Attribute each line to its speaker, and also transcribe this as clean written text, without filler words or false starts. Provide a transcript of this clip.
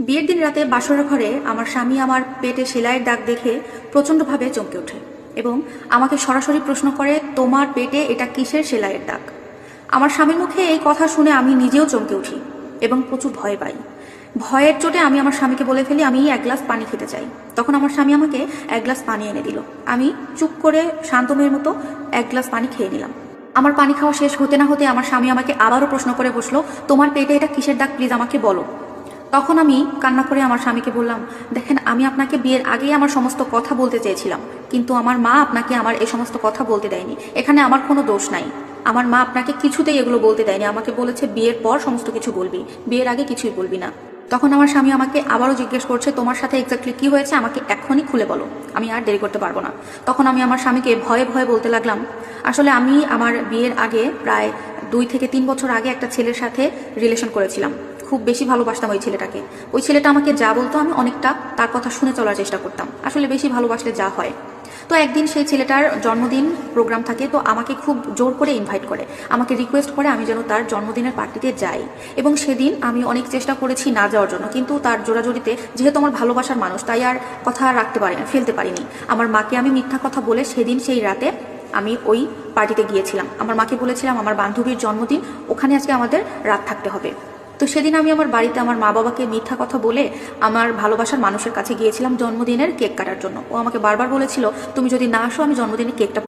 Speaker 1: বিয়ের দিন রাতে বাসর ঘরে আমার স্বামী আমার পেটে সেলাইয়ের দাগ দেখে প্রচণ্ডভাবে চমকে ওঠে এবং আমাকে সরাসরি প্রশ্ন করে, তোমার পেটে এটা কিসের সেলাইয়ের দাগ? আমার স্বামীর মুখে এই কথা শুনে আমি নিজেও চমকে উঠি এবং প্রচুর ভয় পাই। ভয়ের চোটে আমি আমার স্বামীকে বলে ফেলি, আমি এক গ্লাস পানি খেতে চাই। তখন আমার স্বামী আমাকে এক গ্লাস পানি এনে দিল। আমি চুপ করে শান্ত মেয়ের মতো এক গ্লাস পানি খেয়ে নিলাম। আমার পানি খাওয়া শেষ হতে না হতে আমার স্বামী আমাকে আবারও প্রশ্ন করে বসলো, তোমার পেটে এটা কিসের দাগ, প্লিজ আমাকে বলো। তখন আমি কান্না করে আমার স্বামীকে বললাম, দেখেন, আমি আপনাকে বিয়ের আগেই আমার সমস্ত কথা বলতে চেয়েছিলাম, কিন্তু আমার মা আপনাকে আমার এই সমস্ত কথা বলতে দেয়নি। এখানে আমার কোনো দোষ নাই। আমার মা আপনাকে কিছুতেই এগুলো বলতে দেয়নি। আমাকে বলেছে বিয়ের পর সমস্ত কিছু বলবি, বিয়ের আগে কিছুই বলবি না। তখন আমার স্বামী আমাকে আবারও জিজ্ঞেস করছে, তোমার সাথে এক্স্যাক্টলি কি হয়েছে আমাকে এখনই খুলে বলো, আমি আর দেরি করতে পারবো না। তখন আমি আমার স্বামীকে ভয়ে ভয়ে বলতে লাগলাম, আসলে আমি আমার বিয়ের আগে প্রায় 2 থেকে 3 বছর আগে একটা ছেলের সাথে রিলেশন করেছিলাম। খুব বেশি ভালোবাসতাম ওই ছেলেটাকে। ওই ছেলেটা আমাকে যা বলতো আমি অনেকটা তার কথা শুনে চলার চেষ্টা করতাম। আসলে বেশি ভালোবাসলে যা হয়। তো একদিন সেই ছেলেটার জন্মদিন প্রোগ্রাম থাকে, তো আমাকে খুব জোর করে ইনভাইট করে, আমাকে রিকোয়েস্ট করে আমি যেন তার জন্মদিনের পার্টিতে যাই। এবং সেদিন আমি অনেক চেষ্টা করেছি না যাওয়ার জন্য, কিন্তু তার জোরাজোরিতে, যেহেতু আমার ভালোবাসার মানুষ, তাই আর কথা রাখতে পারিনি, ফেলতে পারিনি। আমার মাকে আমি মিথ্যা কথা বলে সেদিন সেই রাতে আমি ওই পার্টিতে গিয়েছিলাম। আমার মাকে বলেছিলাম আমার বান্ধবীর জন্মদিন, ওখানে আজকে আমাদের রাত থাকতে হবে। তো সেদিন আমি আমার বাড়িতে আমার মা বাবাকে মিথ্যা কথা বলে আমার ভালোবাসার মানুষের কাছে গিয়েছিলাম জন্মদিনের কেক কাটার জন্য। ও আমাকে বারবার বলেছিল, তুমি যদি না আসো আমি জন্মদিনের কেকটা